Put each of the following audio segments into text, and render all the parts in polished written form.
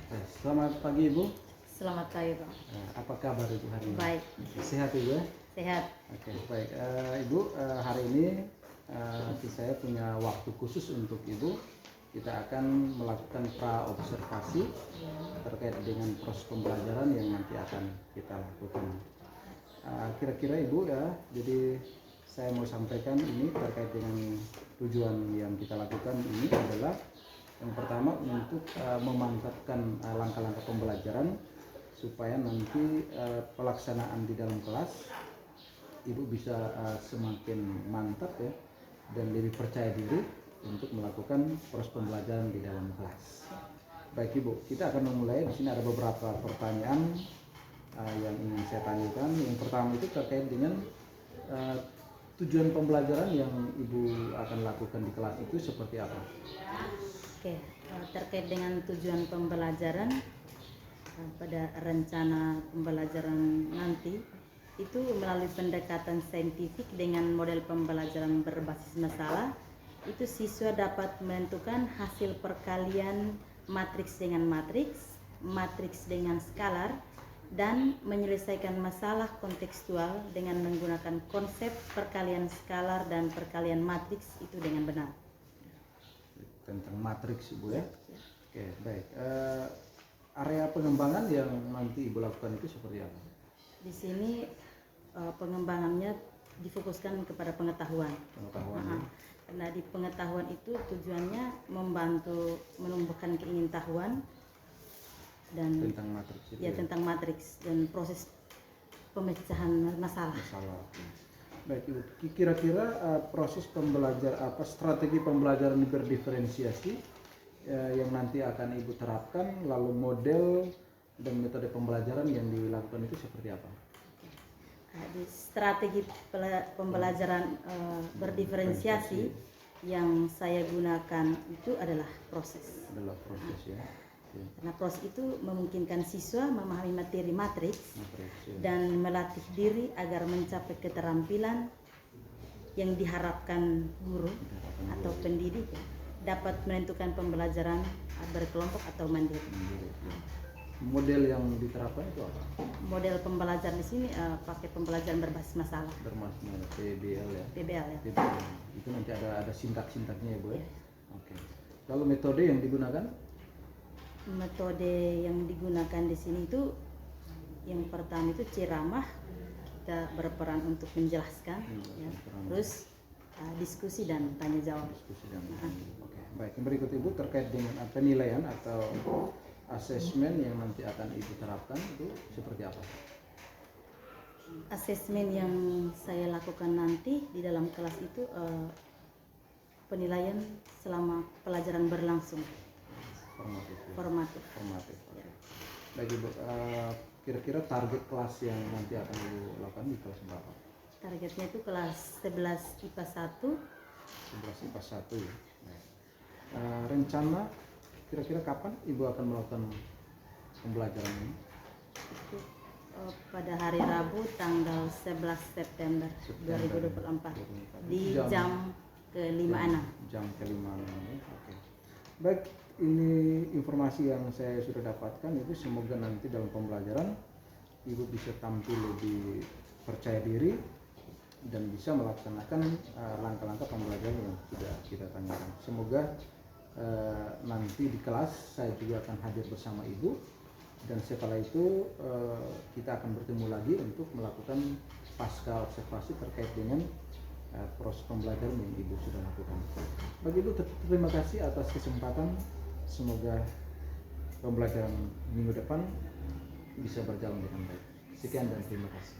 Selamat pagi Ibu. Selamat pagi Pak. Apa kabar Ibu hari ini? Baik. Sehat Ibu ya? Sehat. Oke, baik. Ibu, hari ini saya punya waktu khusus untuk Ibu. Kita akan melakukan pra-observasi terkait dengan proses pembelajaran yang nanti akan kita lakukan. Kira-kira Ibu ya, jadi saya mau sampaikan ini terkait dengan tujuan yang kita lakukan ini adalah yang pertama untuk memantapkan langkah-langkah pembelajaran supaya nanti pelaksanaan di dalam kelas Ibu bisa semakin mantap ya dan lebih percaya diri untuk melakukan proses pembelajaran di dalam kelas. Baik Ibu, kita akan memulai. Di sini ada beberapa pertanyaan yang ingin saya tanyakan. Yang pertama itu terkait dengan tujuan pembelajaran yang Ibu akan lakukan di kelas itu seperti apa? Oke, terkait dengan tujuan pembelajaran pada rencana pembelajaran nanti itu melalui pendekatan saintifik dengan model pembelajaran berbasis masalah, itu siswa dapat menentukan hasil perkalian matriks dengan matriks, matriks dengan skalar, dan menyelesaikan masalah kontekstual dengan menggunakan konsep perkalian skalar dan perkalian matriks itu dengan benar. Tentang matriks Ibu ya? Oke, baik. Area pengembangan yang nanti Ibu lakukan itu seperti apa? Di sini pengembangannya difokuskan kepada pengetahuan. Pengetahuan. Karena di pengetahuan itu tujuannya membantu menumbuhkan keingintahuan dan tentang matriks itu ya, tentang matriks dan proses pemecahan masalah. Baik Ibu, kira-kira proses pembelajaran strategi pembelajaran berdiferensiasi yang nanti akan Ibu terapkan, lalu model dan metode pembelajaran yang dilakukan itu seperti apa? Di strategi pembelajaran berdiferensiasi yang saya gunakan itu adalah proses. Ya. Karena proses itu memungkinkan siswa memahami materi matriks dan melatih diri agar mencapai keterampilan yang diharapkan guru atau pendidik dapat menentukan pembelajaran berkelompok atau mandiri. Model yang diterapkan itu apa? Model pembelajaran di sini pakai pembelajaran berbasis masalah. Bermasalah PBL ya. PBL ya. PBL. Itu nanti ada sintak-sintaknya ya Bu ya. Oke. Lalu metode yang digunakan? Metode yang digunakan di sini itu yang pertama itu ceramah, kita berperan untuk menjelaskan, ya. Terus diskusi dan tanya jawab. Oke. Baik, yang berikut Ibu terkait dengan penilaian atau asesmen yang nanti akan Ibu terapkan itu seperti apa? Asesmen yang saya lakukan nanti di dalam kelas itu penilaian selama pelajaran berlangsung. Formatif. Ya. Baik Ibu, kira-kira target kelas yang nanti akan Ibu lakukan di kelas berapa? Targetnya itu kelas 11 IPA 1. 11 IPA 1 ya. Rencana kira-kira kapan Ibu akan melakukan pembelajaran ini? Itu pada hari Rabu tanggal 11 September 2024 di jam ke-56. Jam ke-56. Oke. Baik, ini informasi yang saya sudah dapatkan. Itu semoga nanti dalam pembelajaran Ibu bisa tampil lebih percaya diri dan bisa melaksanakan langkah-langkah pembelajaran yang sudah kita tanyakan. Semoga nanti di kelas saya juga akan hadir bersama Ibu, dan setelah itu kita akan bertemu lagi untuk melakukan pasca observasi terkait dengan proses pembelajaran yang Ibu sudah lakukan. Bagi Ibu, terima kasih atas kesempatan. Semoga pembelajaran minggu depan bisa berjalan dengan baik. Sekian dan terima kasih.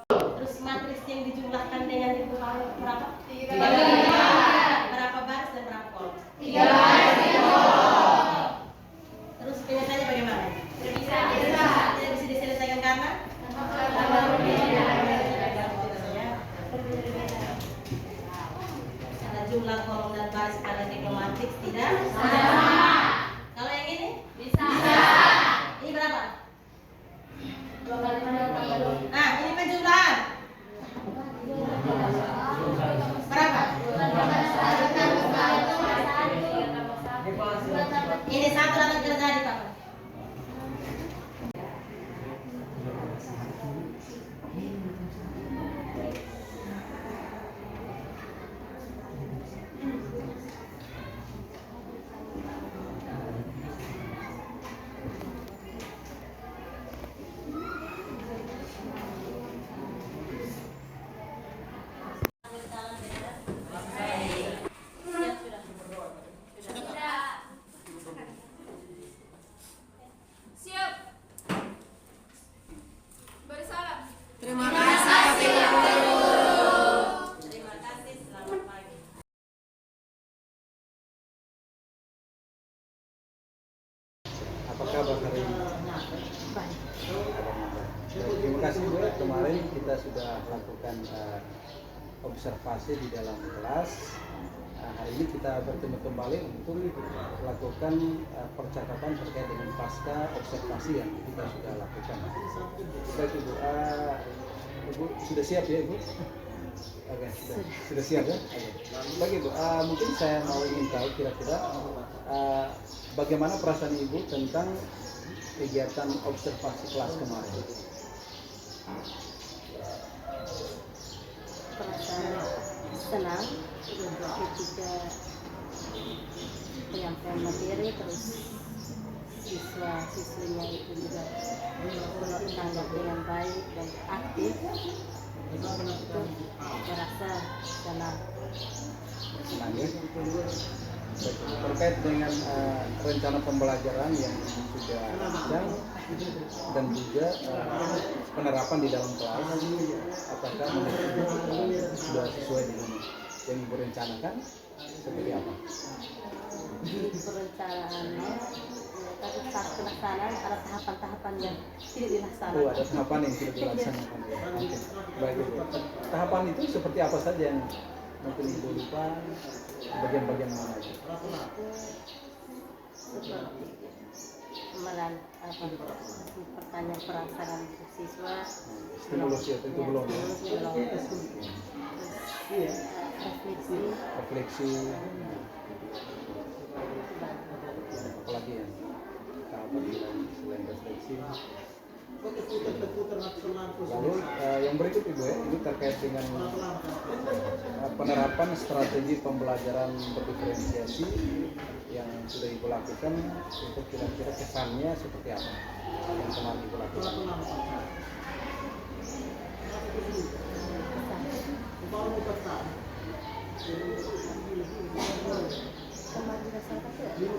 Terus matriks yang dijumlahkan dengan itu berapa? 3. Berapa baris dan berapa kolom? 3 baris dan kolom. Terus penyasaannya bagaimana? Apa kabar hari ini? Baik. Terima kasih Bu. Kemarin kita sudah lakukan observasi di dalam kelas. Hari ini kita bertemu kembali untuk melakukan percakapan terkait dengan pasca observasi yang kita sudah lakukan. Baik Ibu, Ibu sudah siap ya Ibu? Oke, sudah siap ya? Oke. Baik Ibu, mungkin saya mau ingin tahu kira-kira bagaimana perasaan Ibu tentang kegiatan observasi kelas kemarin? Perasaan senang ketika penyampaian materi, terus siswa-siswinya itu juga menanggapi dengan baik dan aktif. Itu merasa senang. Senang ya? Terkait dengan rencana pembelajaran yang sudah rancang dan juga penerapan di dalam kelas, apakah sudah sesuai dengan yang Ibu rencanakan seperti apa? Perencanaannya tapi saat pelaksanaan ada tahapan-tahapan yang tidak dilaksanakan. Oh, ada tahapan yang tidak dilaksanakan ya. Oke. Baik Ibu. Tahapan itu seperti apa saja yang mungkin Ibu lupa, bagian-bagian mana itu? Seperti pertanyaan perasaan siswa, Stimulus ya, itu belum ya? Refleksi. Apalagi ya? Tahapan selain refleksi. Lalu yang berikut Ibu ya, ini terkait dengan penerapan strategi pembelajaran berdiferensiasi yang sudah Ibu lakukan, itu kira-kira kesannya seperti apa yang kemarin Ibu lakukan? Kemarin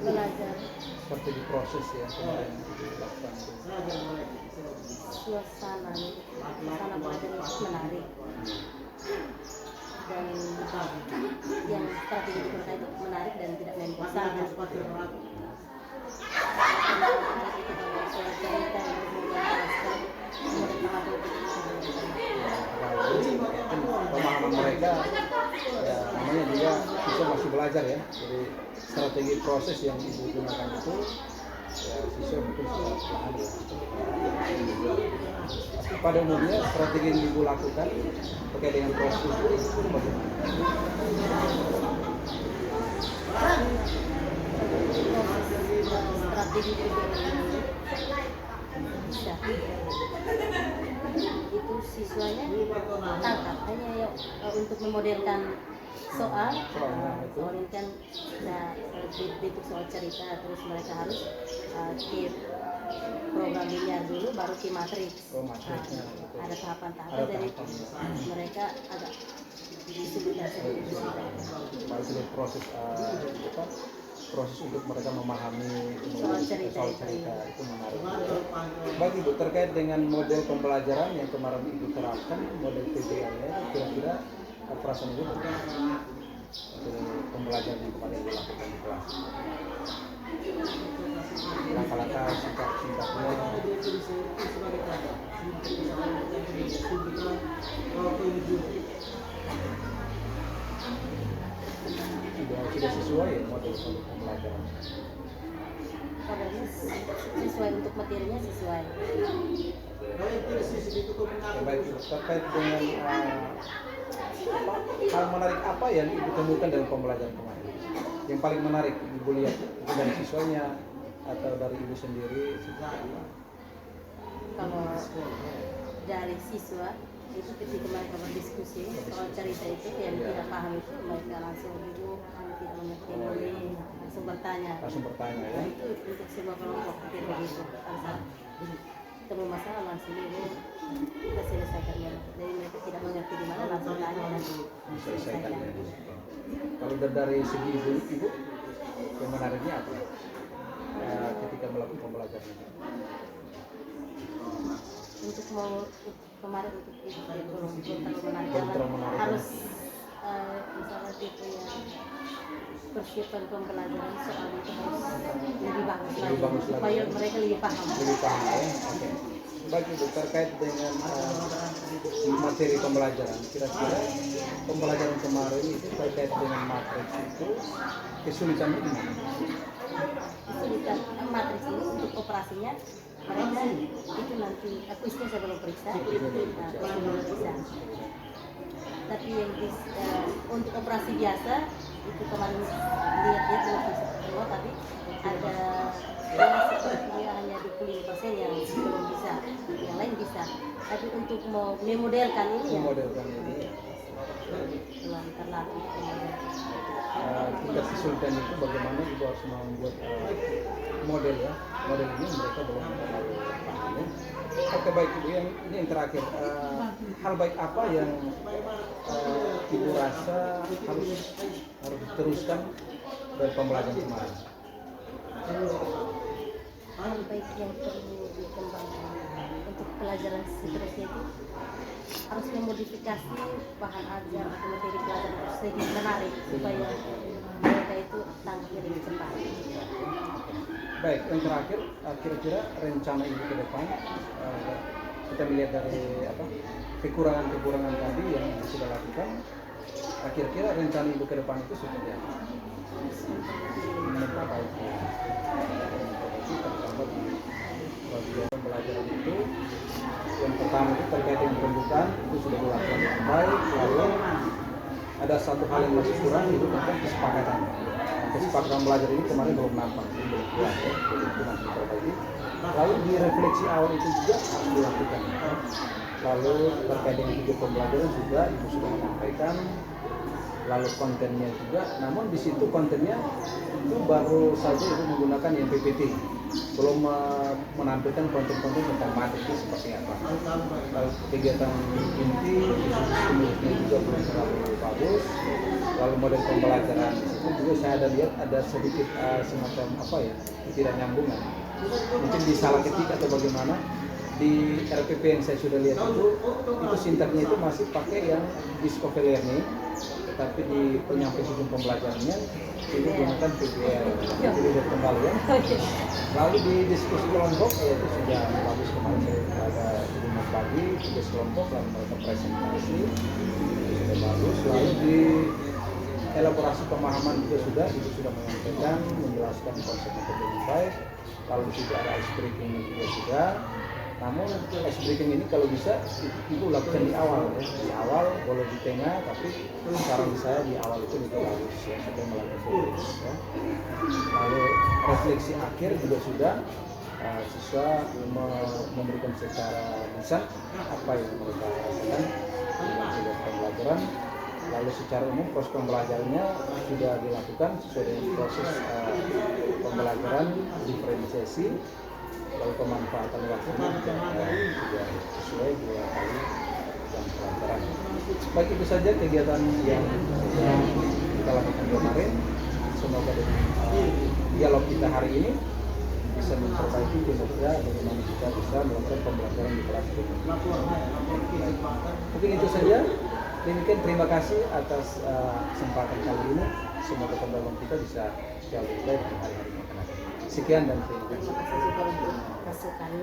belajar Strategi proses ya kemarin dilakukan itu. suasana belajar itu menarik, dan yang strategi mereka itu menarik dan tidak membosankan. Soal cerita yang menjelaskan Pemahaman mereka ya, namanya juga siswa masih belajar ya, jadi strategi proses yang Ibu gunakan itu ya, siswa mungkin sudah paham ya. Pada umumnya strategi yang Ibu lakukan terkait dengan proses itu bagaimana? strategi bisa itu siswanya tangkap hanya ya, untuk memodelkan soal ini kan itu soal cerita, terus mereka harus ke program linear dulu baru ke matriks. Ada tahapan-tahapan, jadi mereka agak disebutkan sedikit. Proses proses untuk mereka memahami soal cerita itu menarik. Bagi Ibu terkait dengan model pembelajaran yang kemarin Ibu terapkan, model PBL-nya, kira-kira perasaan Ibu tentang pembelajaran yang kemarin Ibu lakukan di kelas? Langkah-langkah singkat-singkatnya. Sudah sesuai ya model pembelajaran? Modelnya sesuai untuk materinya sesuai. Baik, terkait dengan hal menarik apa yang Ibu temukan dalam pembelajaran kemarin? Yang paling menarik Ibu lihat itu dari siswanya atau dari Ibu sendiri? Kalau dari siswa itu ketika mereka berdiskusi soal cerita itu yang tidak paham itu mereka langsung Ibu tidak mengerti ini, langsung bertanya Ya? itu untuk semua kelompok begitu. Saat ketemu masalah langsung Ibu kita selesaikannya, jadi mereka tidak mengerti di mana langsung tanya dan selesaikan. Kalau dari segi Ibu yang menariknya apa ketika melakukan pembelajaran ini? Untuk mau kemarin untuk itu belum terlalu menarik, Belum terlalu menarik. harus misalnya dia punya persiapan pembelajaran soal itu harus lebih bagus Lebih lagi bagus lagi, supaya ya. mereka lebih paham. Lebih paham ya. Oke. Baik Ibu, terkait dengan materi pembelajaran, kira-kira pembelajaran kemarin itu terkait dengan matriks itu kesulitannya di mana? Kesulitan matriks ini untuk operasinya mereka itu nanti kuisnya saya belum periksa, belum periksa. Tapi yang untuk operasi biasa itu kemarin lihat-lihat belum bisa keluar, tapi ada sepertinya hanya 25% yang belum bisa, yang lain bisa. Tapi untuk memodelkan ini ya Memodelkan ini ya. belum terlatih. Tingkat kesulitan itu bagaimana Ibu harus membuat model ya. Model ini mereka belum terlalu paham ya. Oke baik Ibu, yang terakhir, hal baik apa yang Ibu rasa harus diteruskan dari pembelajaran kemarin? Hal baik yang perlu dikembangkan untuk pelajaran seterusnya itu harus memodifikasi bahan ajar atau materi pelajaran sedikit menarik supaya mereka itu tangkap lebih cepat. Baik, yang terakhir, kira-kira rencana Ibu ke depan, kita melihat dari kekurangan-kekurangan tadi yang sudah lakukan, kira-kira rencana Ibu ke depan itu seperti apa? Memperbaiki terutama di bagian pembelajaran itu. Yang pertama itu terkait dengan pembukaan itu sudah dilakukan dengan baik. Lalu ada satu hal yang masih kurang, itu tentang kesepakatan. Kesepakatan belajar ini kemarin belum nampak, belum kuat ya, jadi itu masih diperbaiki. Lalu di refleksi awal itu juga harus dilakukan. Lalu terkait dengan video pembelajaran juga Ibu sudah menyampaikan. Lalu kontennya juga, namun di situ kontennya itu baru saja Ibu menggunakan yang PPT, belum menampilkan konten-konten tentang materi itu seperti apa. Lalu kegiatan inti penulisnya juga belum terlalu bagus. Lalu model pembelajaran di situ juga saya ada lihat ada sedikit semacam tidak nyambungan. Mungkin disalah ketik atau bagaimana. Di RPP yang saya sudah lihat itu sintaknya itu masih pakai yang discovery learning, tetapi di penyampaian sistem pembelajarannya itu gunakan PBL. Jadi lihat kembali ya. Lalu di diskusi kelompok itu sudah bagus, kemarin saya ada 5 pagi tugas kelompok lalu mereka presentasi itu sudah bagus. Lalu di elaborasi pemahaman juga itu sudah menyampaikan menjelaskan konsep metode yang baik. Lalu di situ ada ice breaking juga sudah. Namun ice breaking ini kalau bisa Ibu lakukan di awal ya, di awal boleh di tengah, tapi saran saya di awal itu lebih bagus ya, supaya melakukan fokus ya. Lalu refleksi akhir juga sudah siswa memberikan secara lisan apa yang mereka rasakan dengan pembelajaran. Lalu secara umum proses pembelajarannya sudah dilakukan sesuai dengan proses pembelajaran diferensiasi. Lalu pemanfaatan waktunya juga sesuai 2 kali jam pelajaran. Baik, itu saja kegiatan yang kita lakukan kemarin. Semoga dengan dialog kita hari ini bisa memperbaiki kinerja bagaimana kita bisa melakukan pembelajaran di kelas ini. Mungkin itu saja. Demikian, terima kasih atas kesempatan kali ini. Semoga pembelajaran kita bisa jauh lebih baik di hari-hari yang akan datang. Sekian dan terima kasih. Terima kasih juga untuk masukannya.